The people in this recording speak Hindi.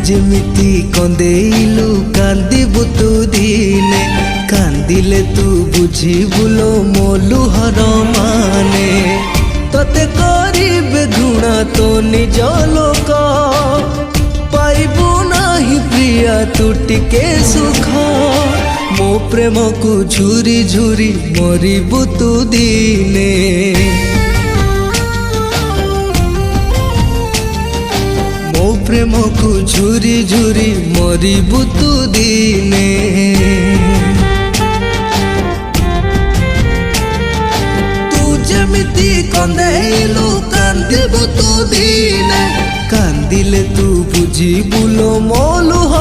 जेमिति कंदेइलु कांदिबु तू दिने कांदिले तू बुझिबुलो मो लुहर माने तते करिबे घृणा तो निज लोक पाइबु नाही प्रिया तू टिके सुख मो प्रेम को झुरी झुरी मरिबु तू दिने मो प्रेम को झुरी झुरी मरिबु तू दिने तू जेमिति कंदेइलु कांदिबु तू दिने कांदिले तू बुझिबुलो मो लुह